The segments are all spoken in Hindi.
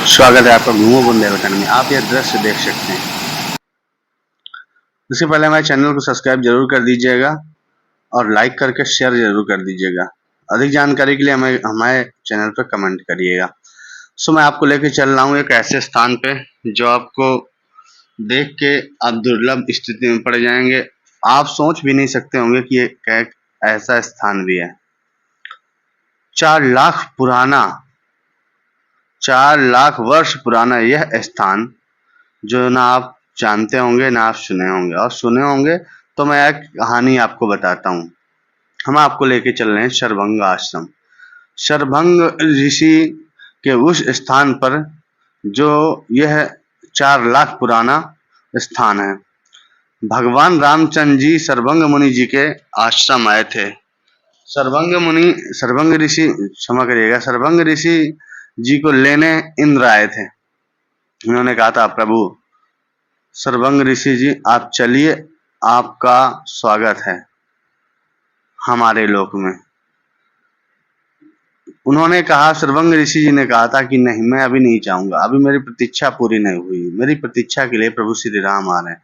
स्वागत है आपका घूमो बुंदेलखंड में। आप यह दृश्य देख सकते हैं। उससे पहले हमारे चैनल को सब्सक्राइब जरूर कर दीजिएगा और लाइक करके शेयर जरूर कर दीजिएगा। अधिक जानकारी के लिए हमें हमारे चैनल पर कमेंट करिएगा। मैं आपको लेकर चल रहा हूँ एक ऐसे स्थान पे जो आपको देख के आप दुर्लभ स्थिति में पड़ जाएंगे। आप सोच भी नहीं सकते होंगे कि एक ऐसा स्थान भी है। 4 लाख वर्ष पुराना यह स्थान जो ना आप जानते होंगे ना आप सुने होंगे, और सुने होंगे तो मैं एक कहानी आपको बताता हूँ। हम आपको लेके चल रहे हैं शरभंग आश्रम। शरभंग ऋषि के उस स्थान पर जो यह 4 लाख पुराना स्थान है। भगवान रामचंद्र जी शरभंग मुनि जी के आश्रम आए थे। शरभंग ऋषि, क्षमा करिएगा, शरभंग ऋषि जी को लेने इंद्र आए थे। उन्होंने कहा था, प्रभु शरभंग ऋषि जी आप चलिए, आपका स्वागत है हमारे लोक में। उन्होंने कहा, शरभंग ऋषि जी ने कहा था कि नहीं, मैं अभी नहीं चाहूंगा, अभी मेरी प्रतीक्षा पूरी नहीं हुई। मेरी प्रतीक्षा के लिए प्रभु श्री राम आ रहे हैं,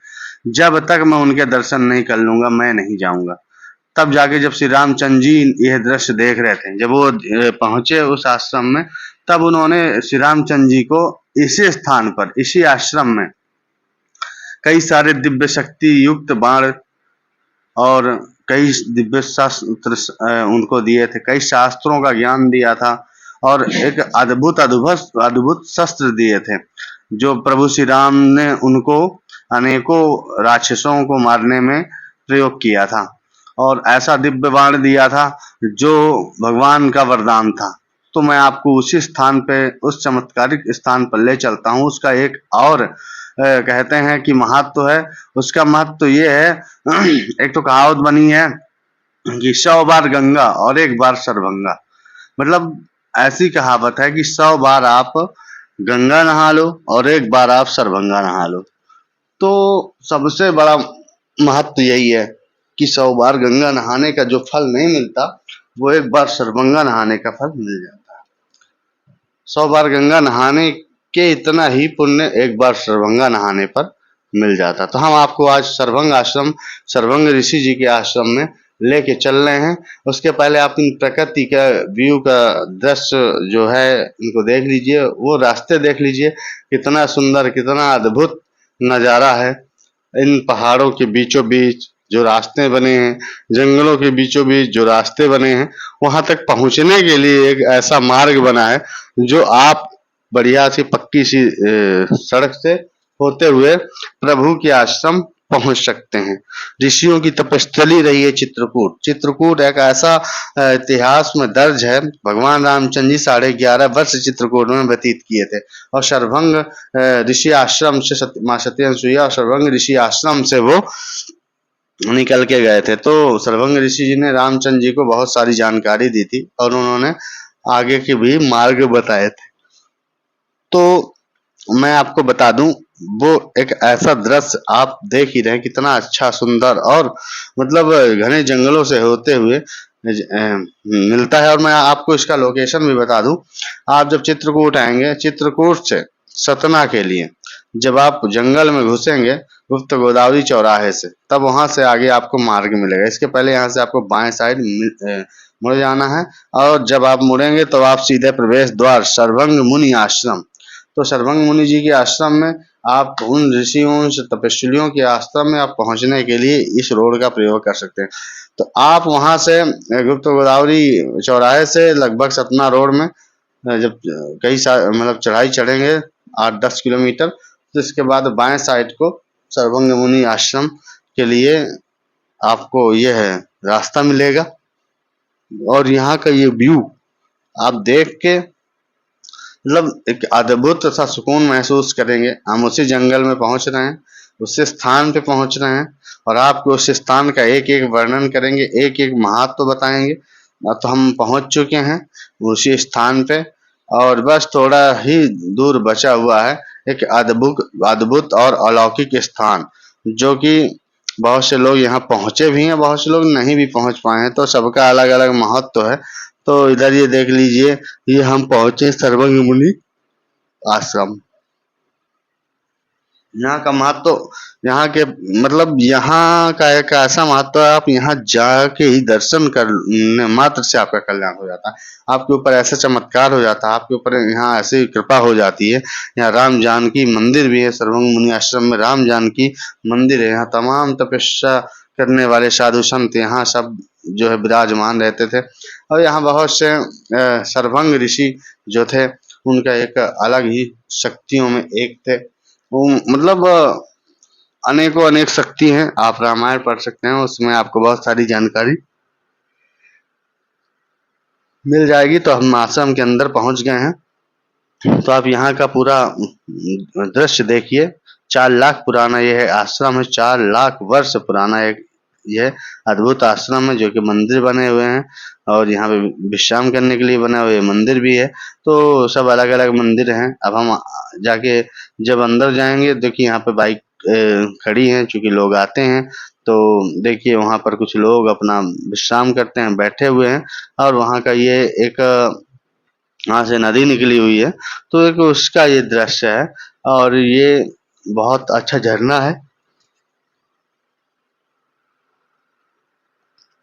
जब तक मैं उनके दर्शन नहीं कर लूंगा मैं नहीं जाऊंगा। तब जाके जब श्री रामचंद्र जी यह दृश्य देख रहे थे, जब वो पहुंचे उस आश्रम में, तब उन्होंने श्री रामचंद्र जी को इसी स्थान पर, इसी आश्रम में कई सारे दिव्य शक्ति युक्त बाण और कई दिव्य शास्त्र उनको दिए थे, कई शास्त्रों का ज्ञान दिया था और एक अद्भुत शस्त्र दिए थे जो प्रभु श्री राम ने उनको अनेकों राक्षसों को मारने में प्रयोग किया था। और ऐसा दिव्य बाण दिया था जो भगवान का वरदान था। तो मैं आपको उसी स्थान पे, उस चमत्कारिक स्थान पर ले चलता हूँ। उसका एक और कहते हैं कि महत्व है। उसका महत्व ये है, एक तो कहावत बनी है कि 100 बार गंगा और 1 बार शरभंगा। मतलब ऐसी कहावत है कि 100 बार आप गंगा नहा लो और 1 बार आप शरभंगा नहा लो। तो सबसे बड़ा महत्व यही है कि 100 बार गंगा नहाने का जो फल नहीं मिलता, वो 1 बार शरभंगा नहाने का फल मिल जाता है। 100 बार गंगा नहाने के इतना ही पुण्य 1 बार शरभंगा नहाने पर मिल जाता। तो हम आपको आज शरभंग ऋषि जी के आश्रम में लेके चल रहे हैं। उसके पहले आप इन प्रकृति का व्यू का दृश्य जो है इनको देख लीजिए, वो रास्ते देख लीजिए, कितना सुंदर, कितना अद्भुत नजारा है। इन पहाड़ों के बीचों बीच जो रास्ते बने हैं, जंगलों के बीचों बीच जो रास्ते बने हैं, वहां तक पहुंचने के लिए एक ऐसा मार्ग बना है जो आप बढ़िया सी पक्की सी सड़क से होते हुए प्रभु के आश्रम पहुंच सकते हैं। ऋषियों की तपस्थली रही है चित्रकूट। चित्रकूट एक ऐसा इतिहास में दर्ज है, भगवान रामचंद्र जी 11.5 वर्ष चित्रकूट में व्यतीत किए थे। और शरभंग ऋषि आश्रम से माँ सती अनसुईया और शरभंग ऋषि आश्रम से वो निकल के गए थे। तो शरभंग ऋषि जी ने रामचंद्र जी को बहुत सारी जानकारी दी थी और उन्होंने आगे के भी मार्ग बताए थे। तो मैं आपको बता दूं, वो एक ऐसा दृश्य आप देख ही रहे, कितना अच्छा सुंदर और मतलब घने जंगलों से होते हुए मिलता है। और मैं आपको इसका लोकेशन भी बता दूं, आप जब चित्रकूट आएंगे, चित्रकूट से सतना के लिए जब आप जंगल में घुसेंगे गुप्त गोदावरी चौराहे से, तब वहां से आगे आपको मार्ग मिलेगा। इसके पहले यहाँ से आपको बाएं साइड मुड़ जाना है और जब आप मुड़ेंगे तो आप सीधे प्रवेश द्वार शरभंग मुनि आश्रम। तो शरभंग मुनि जी के आश्रम में आप उन ऋषियों से तपस्वियों के आश्रम में आप पहुंचने के लिए इस रोड का प्रयोग कर सकते हैं। तो आप वहां से गुप्त गोदावरी चौराहे से लगभग सतना रोड में जब कई मतलब चढ़ाई चढ़ेंगे 8-10 किलोमीटर, तो इसके बाद बाएं साइड को शरभंग मुनि आश्रम के लिए आपको यह रास्ता मिलेगा। और यहाँ का ये व्यू आप देख के मतलब एक अद्भुत सा सुकून महसूस करेंगे। हम उसी जंगल में पहुंच रहे हैं, उसी स्थान पे पहुंच रहे हैं और आपको उस स्थान का एक एक वर्णन करेंगे, एक एक महत्व बताएंगे। तो हम पहुंच चुके हैं उसी स्थान पे और बस थोड़ा ही दूर बचा हुआ है एक अद्भुत और अलौकिक स्थान, जो कि बहुत से लोग यहाँ पहुंचे भी हैं, बहुत से लोग नहीं भी पहुंच पाए हैं। तो सबका अलग अलग महत्व है। तो इधर ये देख लीजिए, ये हम पहुंचे शरभंग मुनि आश्रम। यहाँ का महत्व, यहाँ के मतलब यहाँ का एक ऐसा महत्व है, आप यहाँ जाके ही दर्शन करने मात्र से आपका कल्याण हो जाता है, आपके ऊपर ऐसा चमत्कार हो जाता है, आपके ऊपर यहाँ ऐसी कृपा हो जाती है। यहाँ राम जानकी मंदिर भी है, सर्वंग मुनि आश्रम में राम जानकी मंदिर है। यहाँ तमाम तपस्या करने वाले साधु संत यहाँ सब जो है विराजमान रहते थे। और यहाँ बहुत से सर्वंग ऋषि जो थे उनका एक अलग ही शक्तियों में एक थे। वो मतलब अनेकों अनेक शक्ति हैं, आप रामायण पढ़ सकते हैं, उसमें आपको बहुत सारी जानकारी मिल जाएगी। तो हम आश्रम के अंदर पहुंच गए हैं, तो आप यहाँ का पूरा दृश्य देखिए। 4 लाख पुराना ये है आश्रम है, 4 लाख वर्ष पुराना एक यह अद्भुत आश्रम है, जो कि मंदिर बने हुए हैं और यहाँ पे विश्राम करने के लिए बना हुआ मंदिर भी है। तो सब अलग अलग मंदिर हैं। अब हम जाके जब अंदर जाएंगे, देखिए यहाँ पे बाइक खड़ी हैं, चूंकि लोग आते हैं। तो देखिए वहाँ पर कुछ लोग अपना विश्राम करते हैं, बैठे हुए हैं। और वहाँ का ये एक वहाँ से नदी निकली हुई है, तो एक उसका ये दृश्य है। और ये बहुत अच्छा झरना है,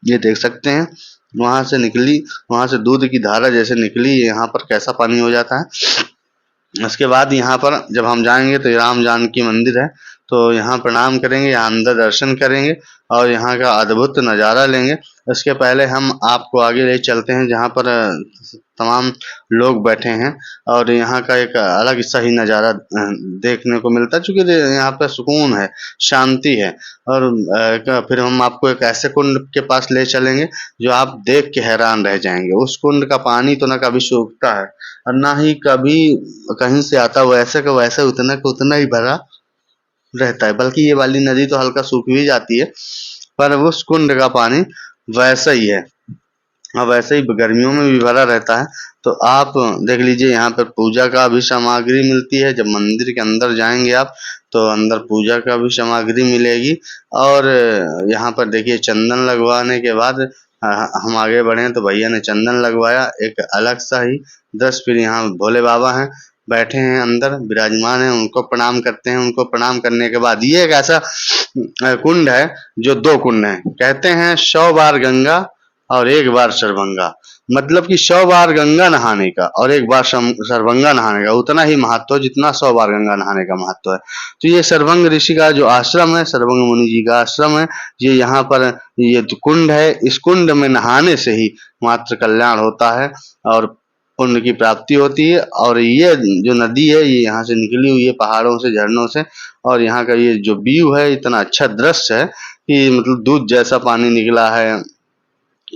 ये देख सकते हैं। वहां से निकली, वहां से दूध की धारा जैसे निकली, यहाँ पर कैसा पानी हो जाता है। उसके बाद यहाँ पर जब हम जाएंगे तो राम जानकी मंदिर है, तो यहाँ प्रणाम करेंगे, यहाँ अंदर दर्शन करेंगे और यहाँ का अद्भुत नज़ारा लेंगे। इसके पहले हम आपको आगे ले चलते हैं जहाँ पर तमाम लोग बैठे हैं और यहाँ का एक अलग सा ही नज़ारा देखने को मिलता है, चूँकि यहाँ पे सुकून है, शांति है। और फिर हम आपको एक ऐसे कुंड के पास ले चलेंगे जो आप देख के हैरान रह जाएंगे। उस कुंड का पानी तो ना कभी सूखता है और ना ही कभी कहीं से आता, वैसे का वैसे उतना का उतना ही भरा रहता है। बल्कि ये वाली नदी तो हल्का सूख भी जाती है, पर उस कुंड का पानी वैसा ही है और वैसे ही गर्मियों में भी भरा रहता है। तो आप देख लीजिए, यहाँ पर पूजा का भी सामग्री मिलती है। जब मंदिर के अंदर जाएंगे आप, तो अंदर पूजा का भी सामग्री मिलेगी। और यहाँ पर देखिए चंदन लगवाने के बाद हम आगे बढ़े तो भैया ने चंदन लगवाया, एक अलग सा ही दृश्य। फिर यहाँ भोले बाबा हैं, बैठे हैं अंदर विराजमान हैं, उनको प्रणाम करते हैं। उनको प्रणाम करने के बाद ये एक ऐसा कुंड है जो 2 कुंड है, कहते हैं 100 बार गंगा और 1 बार सर्वंगा। मतलब कि 100 बार गंगा नहाने का और 1 बार सर्वंगा नहाने का उतना ही महत्व है जितना 100 बार गंगा नहाने का महत्व है। तो ये सर्वंग ऋषि का जो आश्रम है, सर्वंग मुनि जी का आश्रम है, ये यहाँ पर ये जो कुंड है, इस कुंड में नहाने से ही मात्र कल्याण होता है और पुण्य की प्राप्ति होती है। और ये जो नदी है, ये यहाँ से निकली हुई है पहाड़ों से, झरनों से। और यहाँ का ये जो व्यू है, इतना अच्छा दृश्य है कि मतलब दूध जैसा पानी निकला है।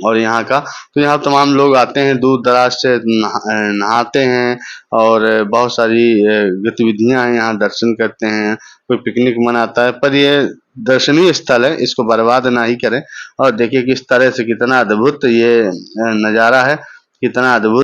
और यहाँ का, तो यहाँ तमाम लोग आते हैं, दूर दराज से नहाते हैं और बहुत सारी गतिविधियां हैं, यहाँ दर्शन करते हैं, कोई पिकनिक मनाता है। पर ये दर्शनीय स्थल है, इसको बर्बाद ना ही करें। और देखिए किस तरह से कितना अद्भुत ये नज़ारा है, कितना अद्भुत।